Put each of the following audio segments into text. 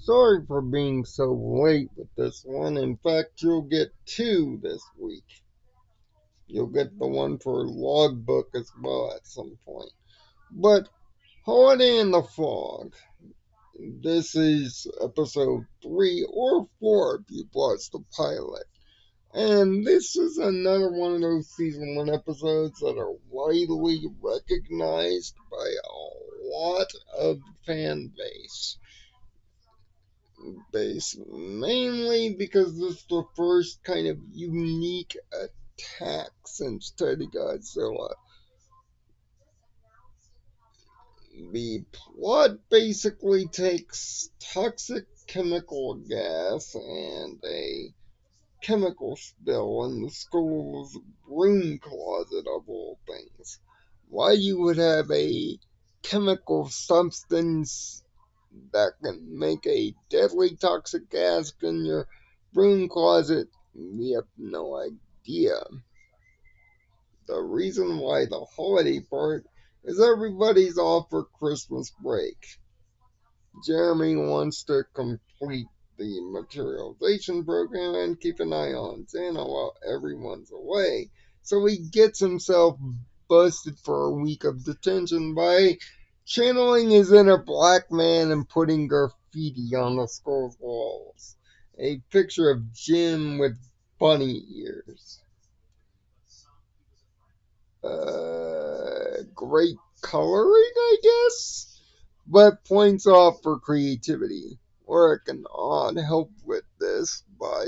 sorry for being so late with this one. In fact, you'll get two this week. You'll get the one for Logbook as well at some point. But Holiday in the Fog. This is episode 3 or 4 if you've watched the pilot. And this is another one of those season 1 episodes that are widely recognized by a lot of fan base. Mainly because this is the first kind of unique attack since Teddy Godzilla. The plot basically takes toxic chemical gas and a chemical spill in the school's broom closet of all things. Why you would have a chemical substance that can make a deadly toxic gas in your broom closet, we have no idea. The reason why the holiday part is everybody's off for Christmas break. Jeremy wants to complete the materialization program and keep an eye on Santa while everyone's away. So he gets himself busted for a week of detention by channeling his inner black man and putting graffiti on the school's walls. A picture of Jim with bunny ears. Great coloring, I guess? But points off for creativity. Oric and Odd help with this by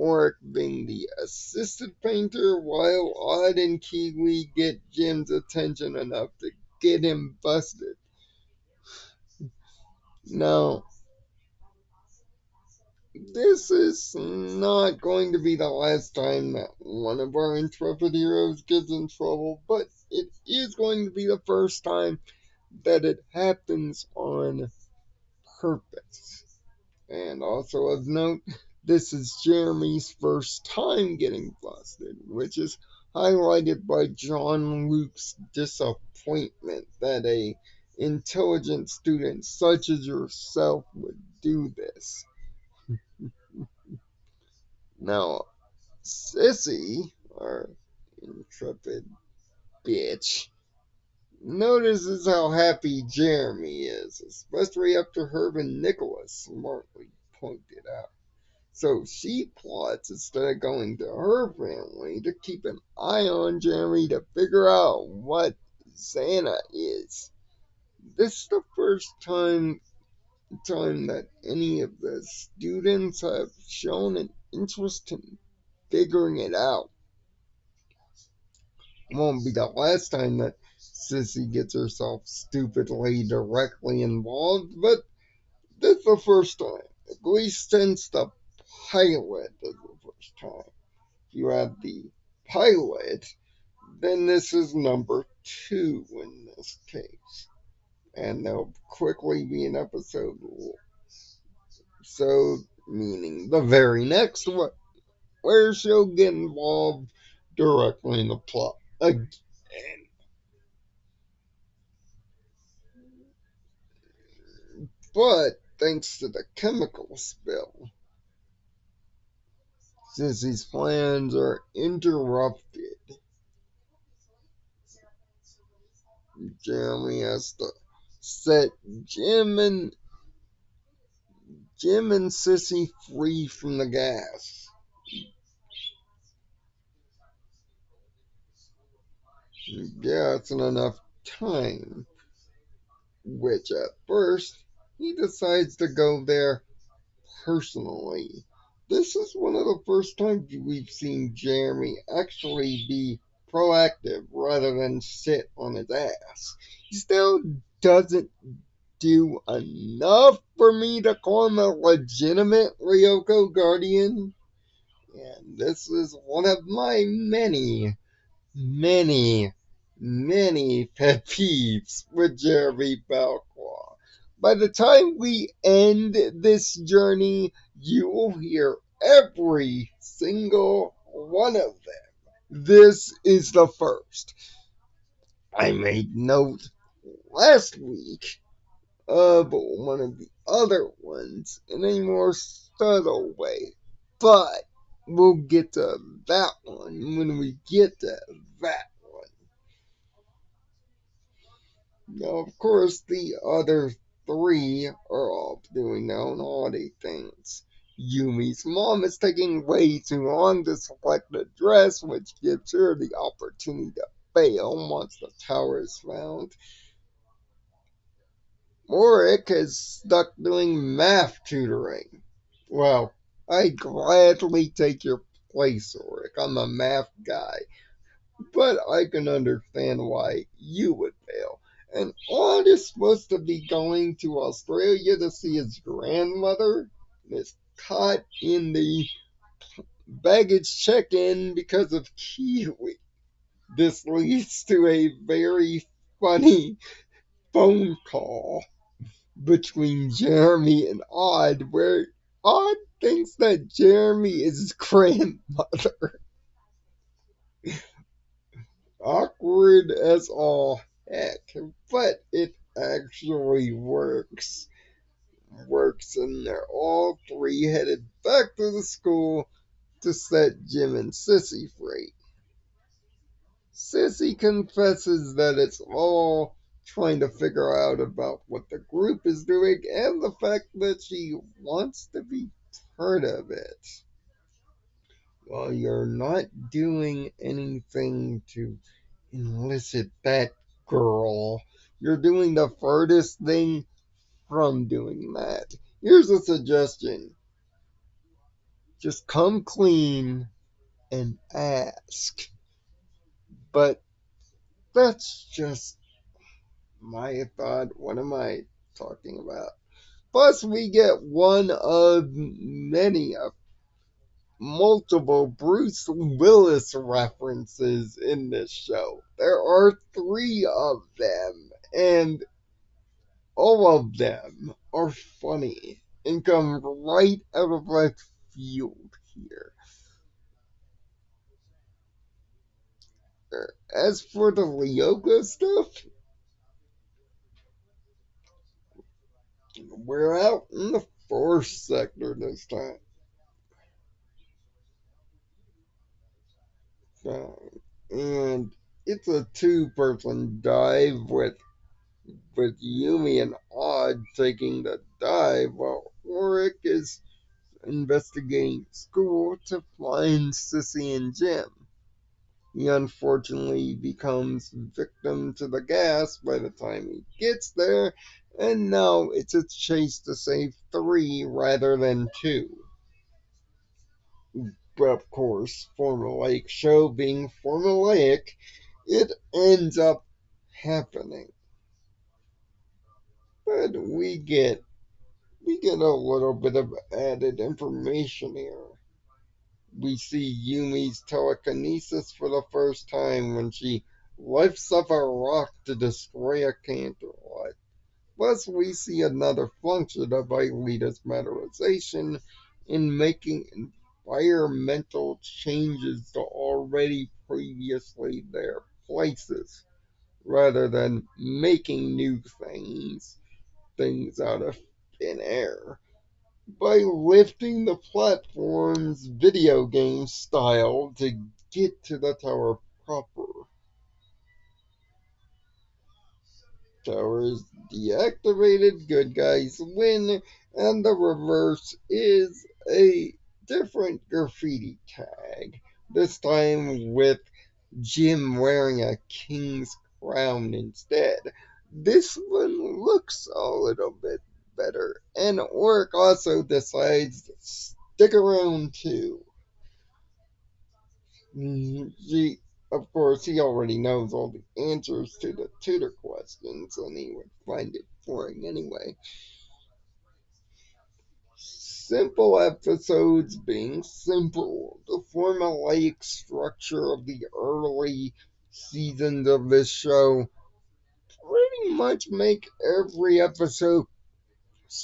Oric being the assistant painter while Odd and Kiwi get Jim's attention enough to get him busted. Now, this is not going to be the last time that one of our intrepid heroes gets in trouble, but it is going to be the first time that it happens on purpose. And also of note, this is Jeremy's first time getting busted, which is highlighted by John Luke's disappointment that a intelligent student such as yourself would do this. Now, Sissy, our intrepid bitch, notices how happy Jeremy is, especially after Herb and Nicholas smartly pointed out. So she plots, instead of going to her family, to keep an eye on Jeremy to figure out what Santa is. This is the first time that any of the students have shown an interest in figuring it out. It won't be the last time that Sissy gets herself stupidly directly involved, but this is the first time. At least since the pilot is the first time. If you have the pilot, then this is number 2 in this case. And there'll quickly be an episode. So, meaning the very next one, where she'll get involved directly in the plot again. But thanks to the chemical spill, Sissy's plans are interrupted. Jeremy has to set Jim and Sissy free from the gas. Yeah, it's not enough time. Which at first, he decides to go there personally. This is one of the first times we've seen Jeremy actually be proactive rather than sit on his ass. He still doesn't do enough for me to call him a legitimate Ryoko guardian. And this is one of my many pet peeves with Jeremy Balclaw. By the time we end this journey, you will hear every single one of them. This is the first. I made note last week of one of the other ones in a more subtle way. But we'll get to that one when we get to that one. Now, of course, the other three are off doing their own holiday things. Yumi's mom is taking way too long to select a dress, which gives her the opportunity to fail once the tower is found. Oric is stuck doing math tutoring. Well, I'd gladly take your place, Oric. I'm a math guy. But I can understand why you would fail. And Odd is supposed to be going to Australia to see his grandmother and is caught in the baggage check-in because of Kiwi. This leads to a very funny phone call between Jeremy and Odd where Odd thinks that Jeremy is his grandmother. Awkward as all heck, but it actually works. And they're all three headed back to the school to set Jim and Sissy free. Sissy confesses that it's all trying to figure out about what the group is doing and the fact that she wants to be part of it. Well, you're not doing anything to elicit that girl. You're doing the furthest thing from doing that. Here's a suggestion. Just come clean and ask. But that's just my thought. What am I talking about? Plus, we get one of many multiple Bruce Willis references in this show. There are three of them, and all of them are funny and come right out of left field here. As for the Lyoko stuff, we're out in the forest sector this time. And it's a two-person dive with Yumi and Odd taking the dive while Oric is investigating school to find Sissy and Jim. He unfortunately becomes victim to the gas by the time he gets there, and now it's a chase to save three rather than two. But of course, formulaic show being formulaic, it ends up happening. But we get a little bit of added information here. We see Yumi's telekinesis for the first time when she lifts up a rock to destroy a Canterlot. Plus, we see another function of Aelita's metalization in making environmental changes to already previously there places, rather than making new things out of thin air. By lifting the platform's video game style to get to the tower proper. Tower is deactivated, good guys win, and the reverse is a different graffiti tag. This time with Jim wearing a king's crown instead. This one looks a little bit better, and Oric also decides to stick around too. Of course, he already knows all the answers to the tutor questions, and he would find it boring anyway. Simple episodes being simple, the formulaic structure of the early seasons of this show pretty much make every episode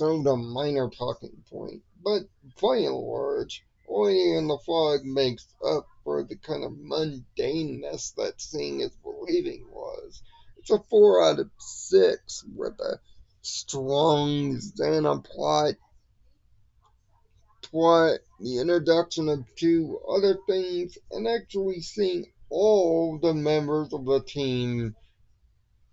a minor talking point, but by and large, Oily in the Fog makes up for the kind of mundaneness that seeing is believing was. It's a 4 out of 6 with a strong Xana plot, the introduction of two other things, and actually seeing all the members of the team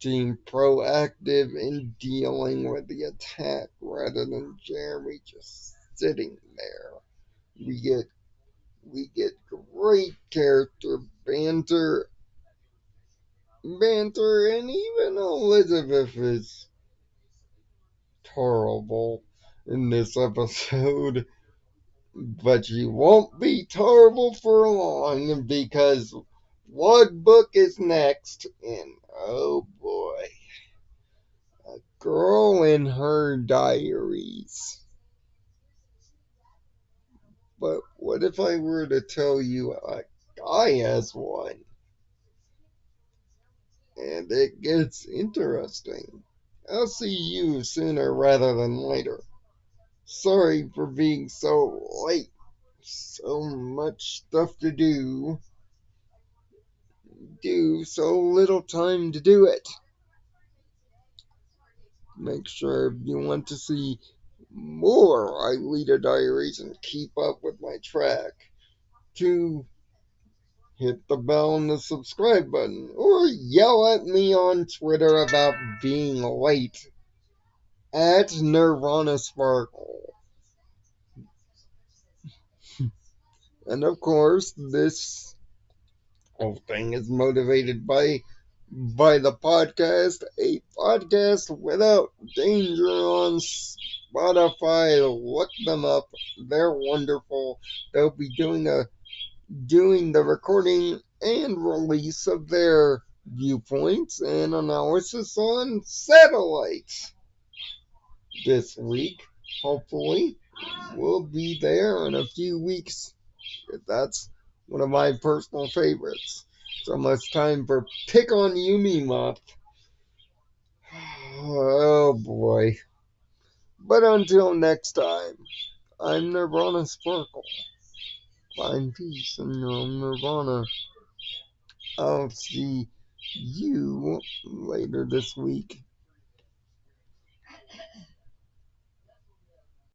proactive in dealing with the attack rather than Jeremy just sitting there. We get great character banter, and even Elizabeth is terrible in this episode. But she won't be terrible for long because what book is next? And oh boy, a girl in her diaries. But what if I were to tell you a guy has one? And it gets interesting. I'll see you sooner rather than later. Sorry for being so late. So much stuff to so little time to do it. Make sure if you want to see more Aelita Diaries and keep up with my track to hit the bell and the subscribe button or yell at me on Twitter about being late at Nirvana Sparkle. And of course, this whole thing is motivated by the podcast, a podcast without danger on Spotify. Look them up; they're wonderful. They'll be doing the recording and release of their viewpoints and analysis on satellite this week. Hopefully, we'll be there in a few weeks. That's one of my personal favorites. It's almost time for Pick on Yumi month. Oh boy. But until next time, I'm Nirvana Sparkle. Find peace in your own Nirvana. I'll see you later this week.